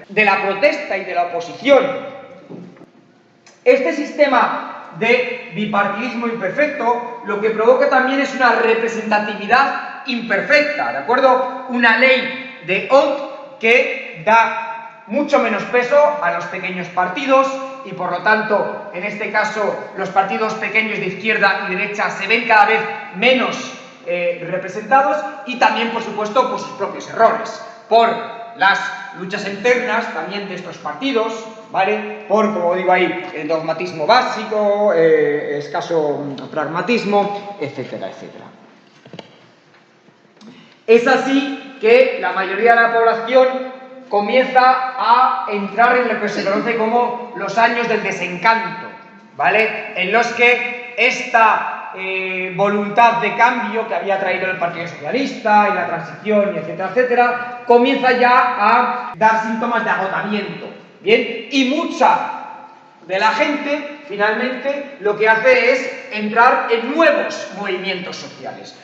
de la protesta y de la oposición. Este sistema de bipartidismo imperfecto lo que provoca también es una representatividad imperfecta, ¿de acuerdo? Una ley de Hont que da mucho menos peso a los pequeños partidos y, por lo tanto, en este caso, los partidos pequeños de izquierda y derecha se ven cada vez menos representados y también, por supuesto, por sus propios errores, por las luchas internas también de estos partidos, ¿vale? Por, como digo ahí, el dogmatismo básico, escaso pragmatismo, etcétera, etcétera. Es así que la mayoría de la población comienza a entrar en lo que se conoce como los años del desencanto, ¿vale? En los que esta voluntad de cambio que había traído el Partido Socialista y la transición, y etcétera, etcétera, comienza ya a dar síntomas de agotamiento, ¿bien? Y mucha de la gente, finalmente, lo que hace es entrar en nuevos movimientos sociales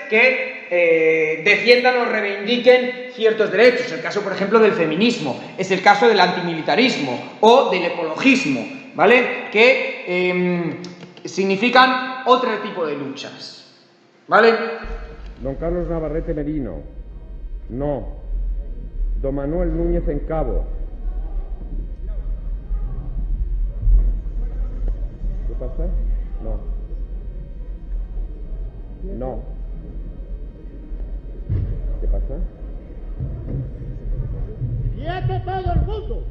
que defiendan o reivindiquen ciertos derechos. El caso, por ejemplo, del feminismo, es el caso del antimilitarismo o del ecologismo, ¿vale? Que significan otro tipo de luchas, ¿vale? Don Carlos Navarrete Merino, no. Don Manuel Núñez en Cabo. ¿Qué pasa? No. No. ¿Qué pasa? ¡Quieto todo el mundo!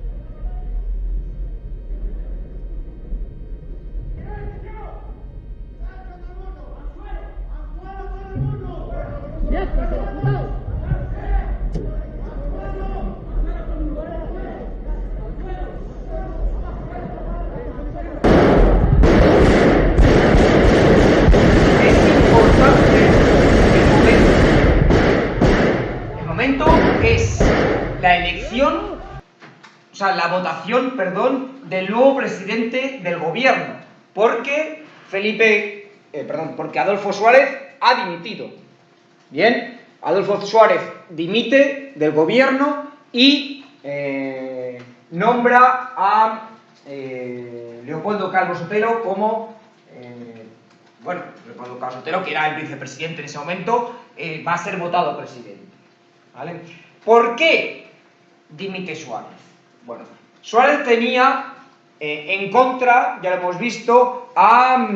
Es la elección, o sea, la votación, perdón, del nuevo presidente del gobierno, porque porque Adolfo Suárez ha dimitido. Bien, Adolfo Suárez dimite del gobierno y nombra a Leopoldo Calvo Sotelo como, Leopoldo Calvo Sotelo, que era el vicepresidente en ese momento, va a ser votado presidente. ¿Vale? ¿Por qué dimite Suárez? Bueno, Suárez tenía en contra, ya lo hemos visto, a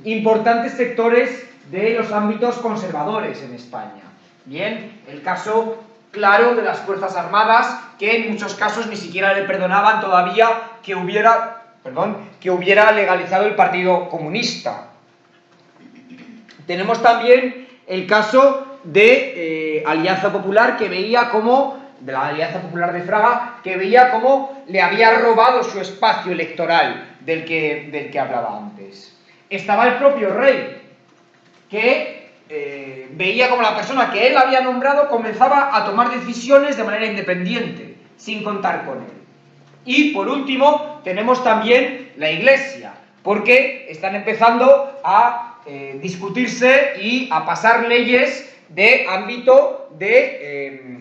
importantes sectores de los ámbitos conservadores en España. Bien, el caso claro de las Fuerzas Armadas, que en muchos casos ni siquiera le perdonaban todavía que hubiera legalizado el Partido Comunista. Tenemos también el caso de Alianza Popular, de la Alianza Popular de Fraga, que veía cómo le había robado su espacio electoral del que hablaba antes. Estaba el propio rey, que veía como la persona que él había nombrado comenzaba a tomar decisiones de manera independiente, sin contar con él. Y por último, tenemos también la Iglesia, porque están empezando a discutirse y a pasar leyes de ámbito de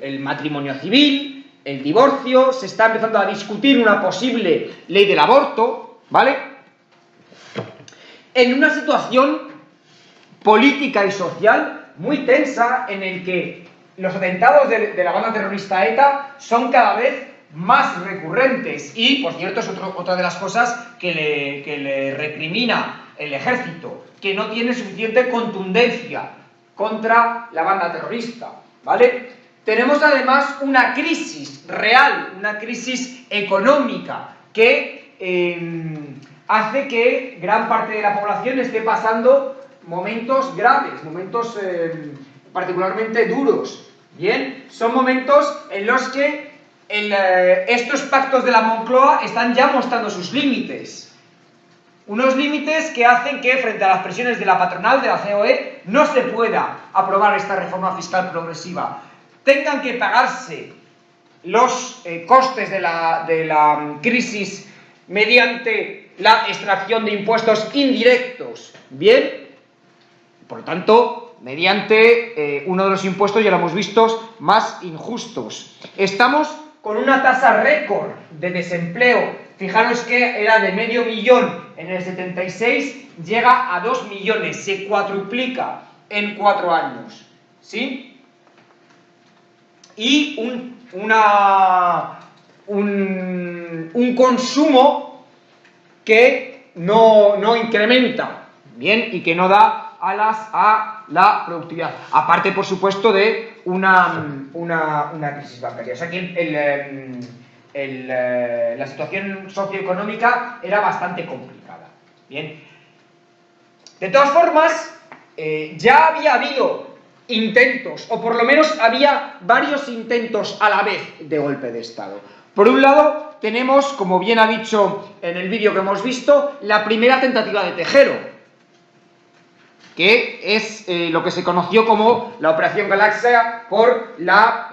el matrimonio civil, el divorcio. Se está empezando a discutir una posible ley del aborto, ¿vale? En una situación política y social muy tensa, en el que los atentados de la banda terrorista ETA son cada vez más recurrentes y, por cierto, es otra de las cosas que le recrimina el ejército, que no tiene suficiente contundencia contra la banda terrorista, ¿vale? Tenemos además una crisis real, una crisis económica que hace que gran parte de la población esté pasando momentos graves, momentos particularmente duros. Bien, son momentos en los que estos pactos de la Moncloa están ya mostrando sus límites. Unos límites que hacen que, frente a las presiones de la patronal, de la COE, no se pueda aprobar esta reforma fiscal progresiva. Tengan que pagarse los costes de la crisis mediante la extracción de impuestos indirectos. Bien, por lo tanto, mediante uno de los impuestos, ya lo hemos visto, más injustos. Estamos con una tasa récord de desempleo. Fijaros que era de 500.000 en el 76, llega a 2 millones, se cuadruplica en 4 años, ¿sí? Y un consumo que no incrementa, ¿bien? Y que no da alas a la productividad. Aparte, por supuesto, de una crisis bancaria. O sea que la situación socioeconómica era bastante complicada. Bien. De todas formas, ya había habido intentos, o por lo menos había varios intentos a la vez de golpe de Estado. Por un lado, tenemos, como bien ha dicho en el vídeo que hemos visto, la primera tentativa de Tejero, que es lo que se conoció como la Operación Galaxia por la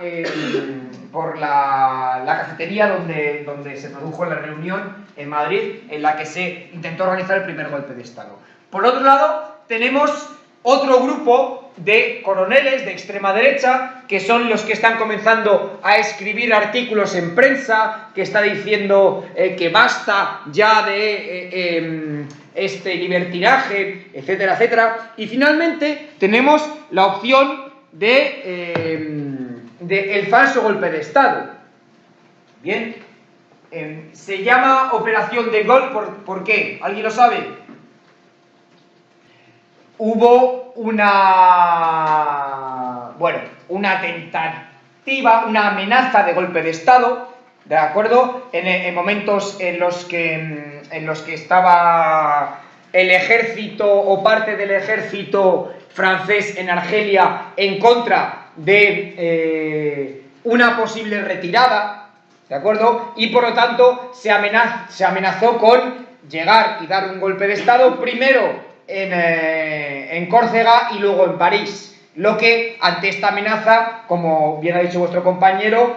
cafetería donde se produjo la reunión en Madrid, en la que se intentó organizar el primer golpe de Estado. Por otro lado, tenemos otro grupo de coroneles de extrema derecha, que son los que están comenzando a escribir artículos en prensa, que está diciendo que basta ya de este libertinaje, etcétera, etcétera. Y finalmente tenemos la opción de el falso golpe de Estado. Bien, se llama Operación de Gaulle, ¿por qué? ¿Alguien lo sabe? Hubo una tentativa, una amenaza de golpe de Estado, ¿de acuerdo? En momentos en los que estaba el ejército o parte del ejército francés en Argelia en contra de una posible retirada, ¿de acuerdo? Y por lo tanto se amenazó con llegar y dar un golpe de Estado primero en Córcega y luego en París. Lo que, ante esta amenaza, como bien ha dicho vuestro compañero,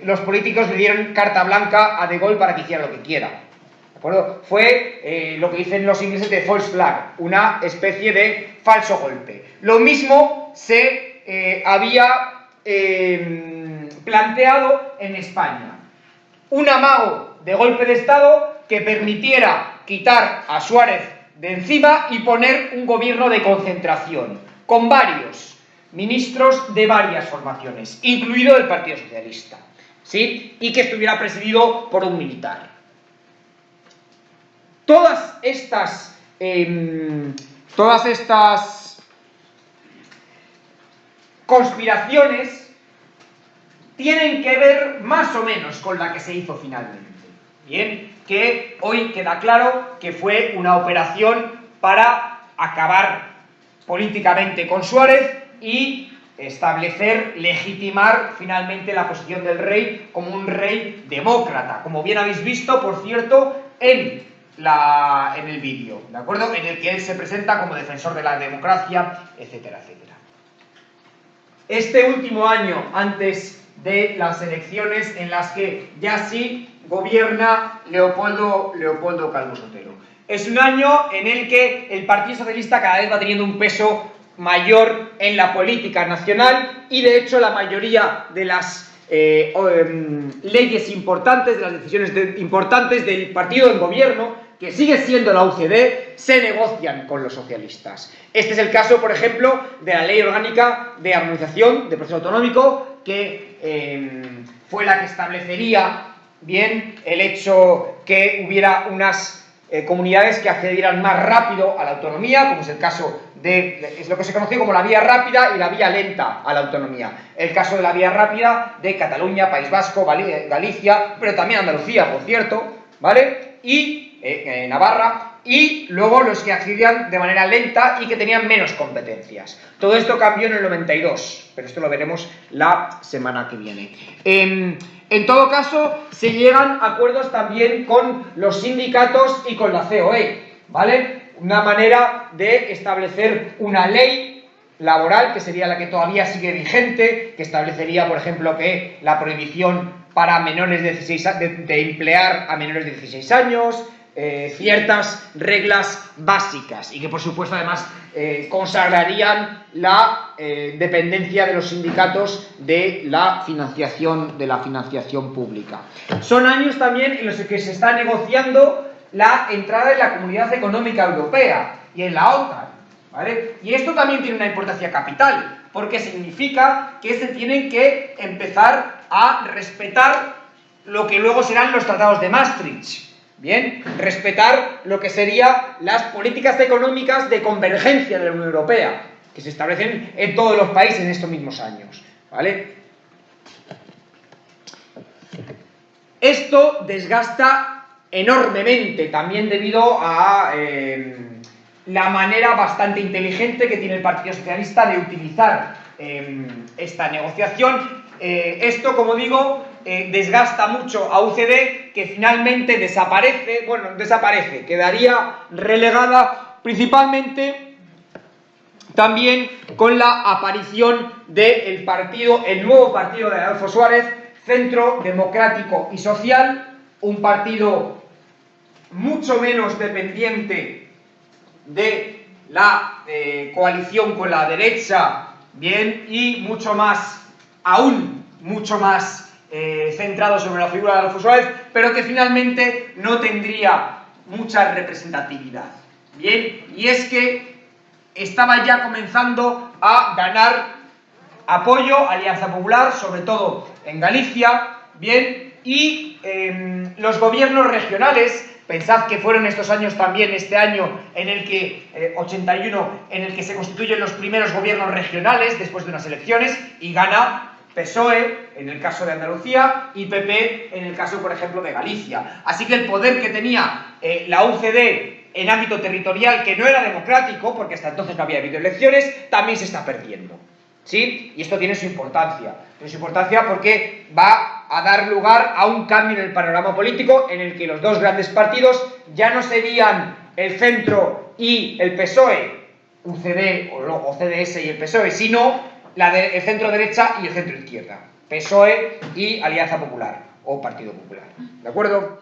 los políticos le dieron carta blanca a De Gaulle para que hiciera lo que quiera. ¿De acuerdo? Fue lo que dicen los ingleses de false flag, una especie de falso golpe. Lo mismo se había planteado en España. Un amago de golpe de Estado que permitiera quitar a Suárez de encima y poner un gobierno de concentración, con varios ministros de varias formaciones, incluido el Partido Socialista, ¿sí? Y que estuviera presidido por un militar. Todas estas conspiraciones tienen que ver más o menos con la que se hizo finalmente. Bien, que hoy queda claro que fue una operación para acabar políticamente con Suárez y establecer, legitimar finalmente la posición del rey como un rey demócrata, como bien habéis visto, por cierto, en el vídeo, ¿de acuerdo? En el que él se presenta como defensor de la democracia, etcétera, etcétera. Este último año, antes de las elecciones en las que ya sí gobierna Leopoldo Calvo Sotelo. Es un año en el que el Partido Socialista cada vez va teniendo un peso mayor en la política nacional y, de hecho, la mayoría de las leyes importantes, de las decisiones importantes del partido en gobierno, que sigue siendo la UCD, se negocian con los socialistas. Este es el caso, por ejemplo, de la Ley Orgánica de Armonización de Proceso Autonómico, que fue la que establecería bien el hecho que hubiera unas comunidades que accedieran más rápido a la autonomía, como es el caso es lo que se conoció como la vía rápida y la vía lenta a la autonomía. El caso de la vía rápida de Cataluña, País Vasco, Galicia, pero también Andalucía, por cierto, ¿vale? Y Navarra, y luego los que accedían de manera lenta y que tenían menos competencias. Todo esto cambió en el 92, pero esto lo veremos la semana que viene. En todo caso, se llegan a acuerdos también con los sindicatos y con la COE, ¿vale? Una manera de establecer una ley laboral, que sería la que todavía sigue vigente, que establecería, por ejemplo, que la prohibición para menores de 16 de emplear a menores de 16 años, ciertas reglas básicas, y que por supuesto además consagrarían la dependencia de los sindicatos de la financiación pública. Son años también en los que se está negociando la entrada en la Comunidad Económica Europea y en la OTAN, ¿vale? Y esto también tiene una importancia capital, porque significa que se tienen que empezar a respetar lo que luego serán los tratados de Maastricht. Bien, respetar lo que serían las políticas económicas de convergencia de la Unión Europea, que se establecen en todos los países en estos mismos años, ¿vale? Esto desgasta enormemente, también debido a la manera bastante inteligente que tiene el Partido Socialista de utilizar esta negociación. Esto, como digo, desgasta mucho a UCD, que finalmente desaparece, quedaría relegada principalmente también con la aparición del partido, el nuevo partido de Adolfo Suárez, Centro Democrático y Social, un partido mucho menos dependiente de la coalición con la derecha, bien, y mucho más, centrado sobre la figura de Adolfo Suárez, pero que finalmente no tendría mucha representatividad. Bien, y es que estaba ya comenzando a ganar apoyo, Alianza Popular, sobre todo en Galicia, bien, y los gobiernos regionales. Pensad que fueron estos años también, este año en el que, 81, en el que se constituyen los primeros gobiernos regionales después de unas elecciones y gana PSOE en el caso de Andalucía y PP en el caso, por ejemplo, de Galicia. Así que el poder que tenía la UCD en ámbito territorial, que no era democrático, porque hasta entonces no había habido elecciones, también se está perdiendo. ¿Sí? Y esto tiene su importancia. Tiene su importancia porque va a dar lugar a un cambio en el panorama político en el que los dos grandes partidos ya no serían el centro y el PSOE, UCD o CDS y el PSOE, sino el centro derecha y el centro izquierda, PSOE y Alianza Popular o Partido Popular. ¿De acuerdo?